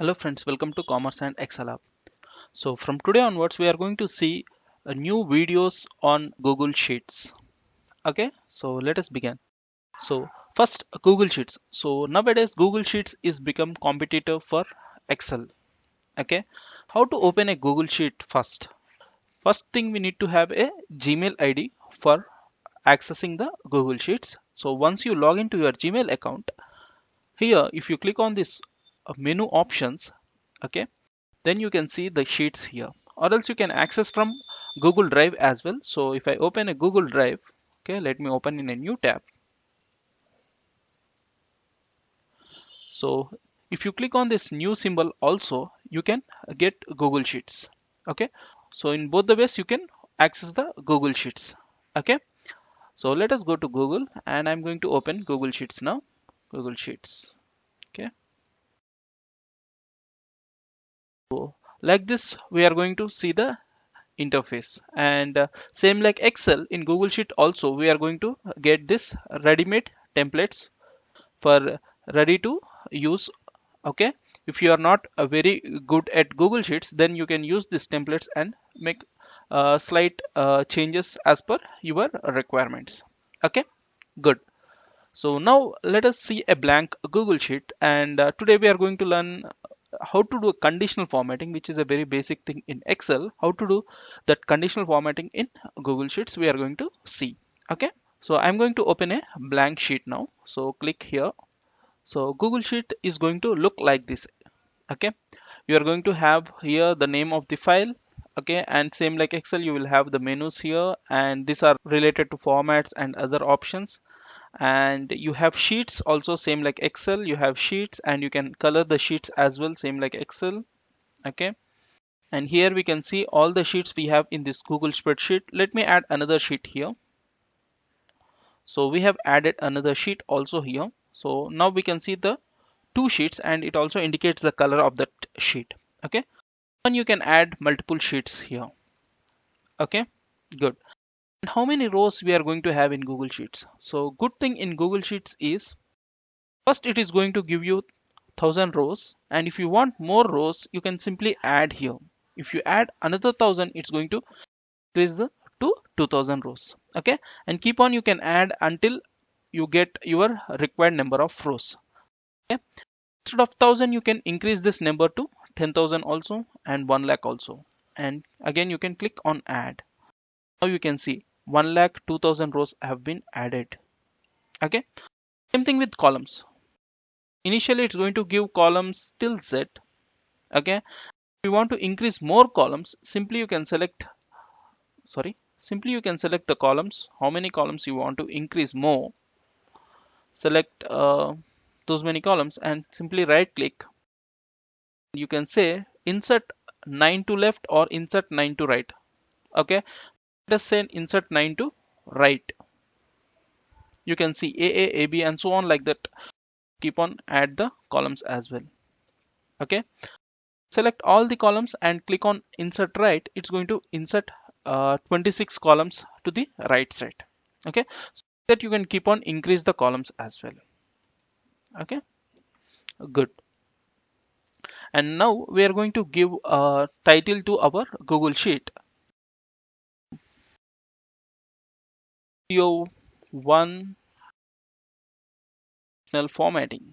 Hello friends, welcome to Commerce and Excel App. So from today onwards, we are going to see new videos on Google Sheets. Okay, so let us begin. So first, Google Sheets. So nowadays, Google Sheets is become competitor for Excel. Okay, how to open a Google Sheet first? First thing we need to have a Gmail ID for accessing the Google Sheets. So once you log into your Gmail account, here if you click on this menu options, okay, then you can see the sheets here, or else you can access from Google Drive as well. So if I open a Google Drive, okay, let me open in a new tab. So if you click on this new symbol also, you can get Google Sheets. Okay, so in both the ways you can access the Google Sheets. Okay, so let us go to Google and I'm going to open Google Sheets now. Google Sheets. Okay, so like this we are going to see the interface, and same like Excel, in Google Sheet also we are going to get this ready-made templates for ready to use. Okay, if you are not very good at Google Sheets, then you can use these templates and make slight changes as per your requirements. Okay, good. So now let us see a blank Google Sheet, and today we are going to learn how to do a conditional formatting, which is a very basic thing in Excel. How to do that conditional formatting in Google Sheets we are going to see. Okay, so I'm going to open a blank sheet now. So click here. So Google Sheet is going to look like this. Okay, you are going to have here the name of the file. Okay, and same like Excel, you will have the menus here, and these are related to formats and other options. And you have sheets also, same like Excel, you have sheets and you can color the sheets as well, same like Excel. Okay, and here we can see all the sheets we have in this Google spreadsheet. Let me add another sheet here. So we have added another sheet also here. So now we can see the two sheets and it also indicates the color of that sheet. Okay, and you can add multiple sheets here. Okay, good. And how many rows we are going to have in Google Sheets? So good thing in Google Sheets is, first it is going to give you 1000 rows, and if you want more rows you can simply add here. If you add another 1000, it's going to increase the to 2000 rows. Okay, and keep on, you can add until you get your required number of rows. Okay, instead of 1000 you can increase this number to 10,000 also, and 1 lakh also, and again you can click on add. Now you can see 1 lakh 2000 rows have been added. Okay, same thing with columns. Initially it's going to give columns till Z. Okay, if you want to increase more columns, simply you can select, simply you can select the columns, how many columns you want to increase more. Select those many columns and simply right click. You can say insert 9 to left or insert 9 to right. Okay, let us say insert 9 to right. You can see A, B and so on like that. Keep on add the columns as well. Okay, select all the columns and click on insert right. It's going to insert 26 columns to the right side. Okay, so that you can keep on increase the columns as well. Okay, good. And now we are going to give a title to our Google Sheet. Video 1 formatting.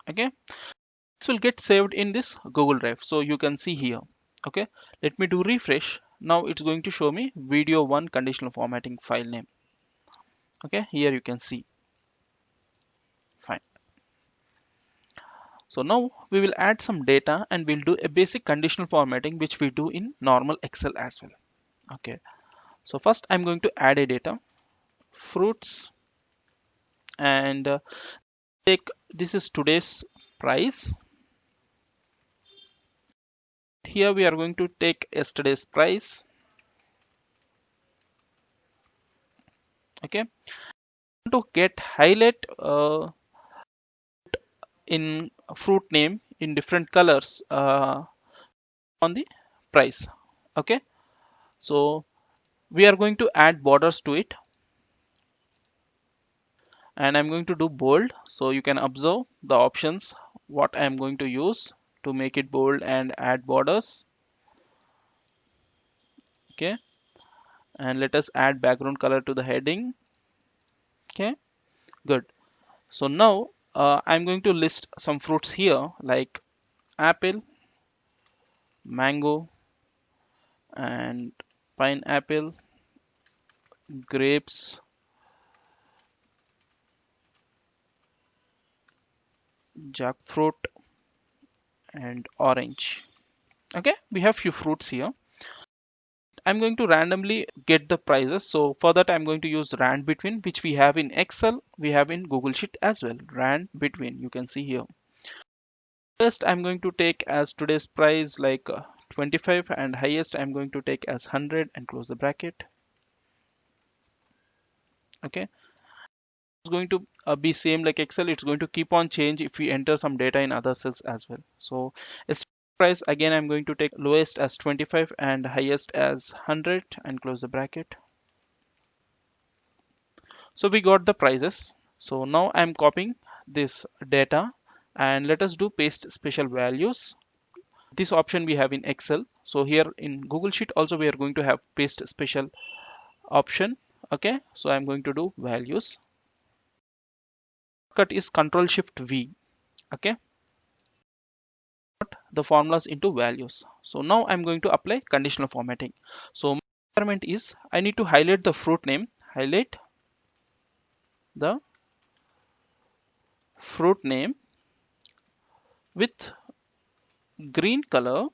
Okay, this will get saved in this Google Drive, so you can see here. Okay, let me do refresh. Now it's going to show me video 1 conditional formatting file name. Okay, here you can see. Fine. So now we will add some data and we'll do a basic conditional formatting which we do in normal Excel as well. Okay, so first I'm going to add a data, fruits, and take, this is today's price. Here we are going to take yesterday's price. Okay, to get highlight in fruit name in different colors on the price. Okay, so we are going to add borders to it, and I'm going to do bold. So you can observe the options what I'm going to use to make it bold and add borders. Okay, and let us add background color to the heading. Okay, good. So now I'm going to list some fruits here like apple, mango, and pineapple, grapes, jackfruit, and orange. Okay, we have few fruits here. I'm going to randomly get the prices. So for that, I'm going to use rand between, which we have in Excel, we have in Google Sheet as well. Rand between, you can see here. First, I'm going to take as today's price like 25, and highest I'm going to take as 100 and close the bracket. Okay, it's going to be same like Excel. It's going to keep on change if we enter some data in other cells as well. So as price again, I'm going to take lowest as 25 and highest as 100 and close the bracket. So we got the prices. So now I'm copying this data, and let us do paste special values. This option we have in Excel. So here in Google Sheet also we are going to have paste special option. Okay, so I'm going to do values. Cut is Control Shift V. Okay, the formulas into values. So now I'm going to apply conditional formatting. So my requirement is I need to highlight the fruit name, highlight the fruit name with green color,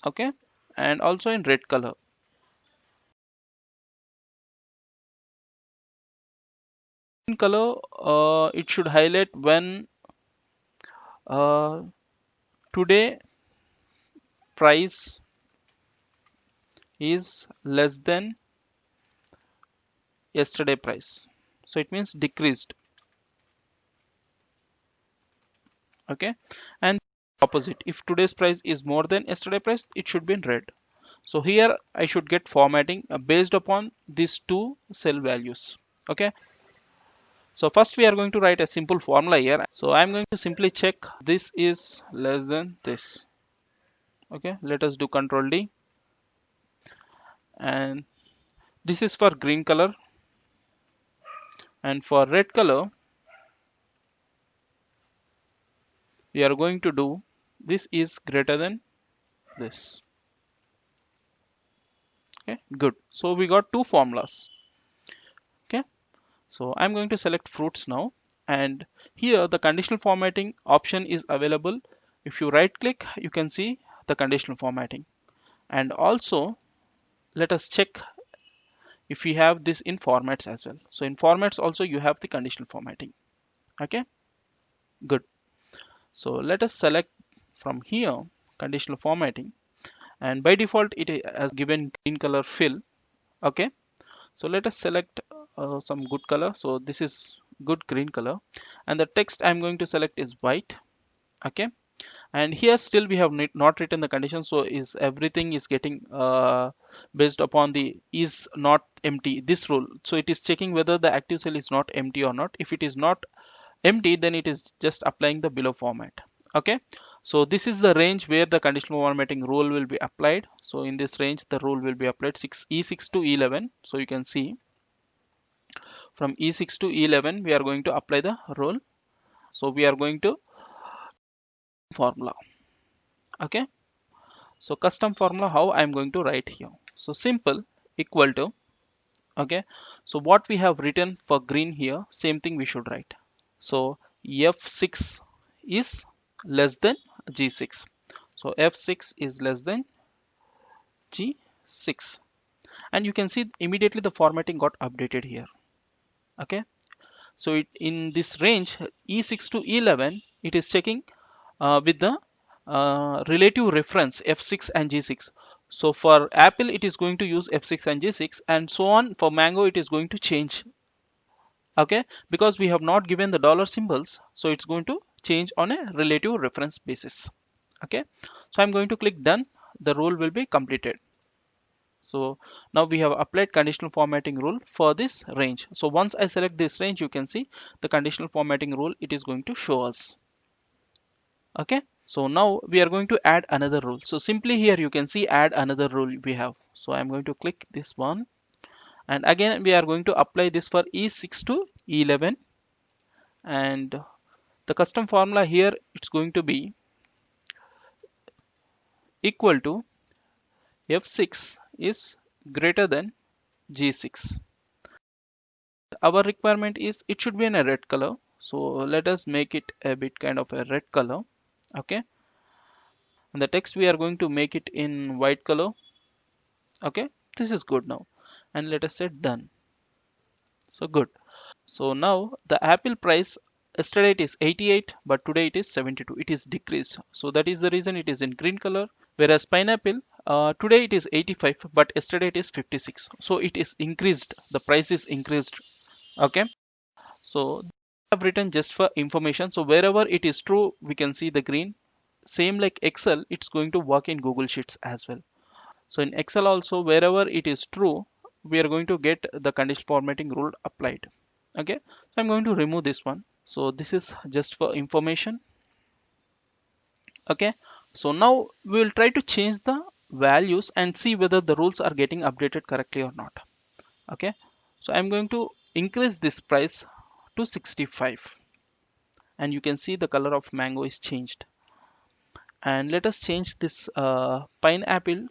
okay, and also in red color. Green color, it should highlight when uh, today price is less than yesterday price. So it means decreased. Okay, and opposite, if today's price is more than yesterday price, it should be in red. So here I should get formatting based upon these two cell values. Okay, so first we are going to write a simple formula here. So I'm going to simply check this is less than this. Okay, let us do Control D, and this is for green color, and for red color we are going to do this is greater than this. Okay, good. So we got two formulas. Okay, so I'm going to select fruits now, and here the conditional formatting option is available. If you right click, you can see the conditional formatting, and also let us check if we have this in formats as well. So in formats also you have the conditional formatting. Okay, good. So let us select from here conditional formatting, and by default it has given green color fill. Okay, so let us select some good color. So this is good green color, and the text I'm going to select is white. Okay, and here still we have not written the condition, so is everything is getting based upon the is not empty this rule. So it is checking whether the active cell is not empty or not. If it is not empty, then it is just applying the below format. Okay, so this is the range where the conditional formatting rule will be applied. So in this range the rule will be applied E6 to E11. So you can see from E6 to E11 we are going to apply the rule. So we are going to formula. Okay, so custom formula, how I'm going to write here. So simple equal to, okay, so what we have written for green here, same thing we should write. So F6 is less than G6. So F6 is less than G6, and you can see immediately the formatting got updated here. Okay, so in this range E6 to E11 it is checking with the relative reference F6 and G6. So for Apple it is going to use F6 and G6, and so on. For Mango it is going to change. Okay, because we have not given the dollar symbols, so it's going to change on a relative reference basis. Okay, so I'm going to click done. The rule will be completed. So now we have applied conditional formatting rule for this range. So once I select this range, you can see the conditional formatting rule, it is going to show us. Okay, so now we are going to add another rule. So simply here you can see add another rule we have. So I'm going to click this one, and again we are going to apply this for E6 to E11, and the custom formula here it's going to be equal to F6 is greater than G6. Our requirement is it should be in a red color, so let us make it a bit kind of a red color. Okay, and the text we are going to make it in white color. Okay, this is good now, and let us say done. So good. So now the apple price, yesterday it is 88 but today it is 72, it is decreased, so that is the reason it is in green color. Whereas pineapple, today it is 85 but yesterday it is 56, so it is increased, the price is increased. Okay, so I have written just for information, so wherever it is true we can see the green. Same like Excel, it's going to work in Google Sheets as well. So in Excel also, wherever it is true, we are going to get the conditional formatting rule applied. Okay, so I'm going to remove this one. So this is just for information. Okay, so now we will try to change the values and see whether the rules are getting updated correctly or not. Okay, so I'm going to increase this price to 65, and you can see the color of mango is changed. And let us change this pineapple.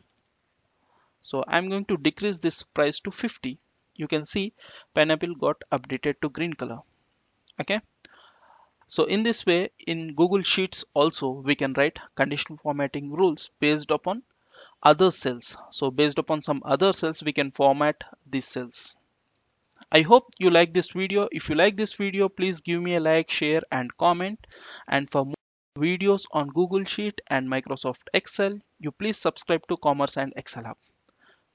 So I'm going to decrease this price to 50. You can see pineapple got updated to green color. Okay, so in this way in Google Sheets also we can write conditional formatting rules based upon other cells. So based upon some other cells we can format these cells. I hope you like this video. If you like this video, please give me a like, share and comment. And for more videos on Google Sheet and Microsoft Excel, you please subscribe to Commerce and Excel Hub.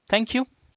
Thank you.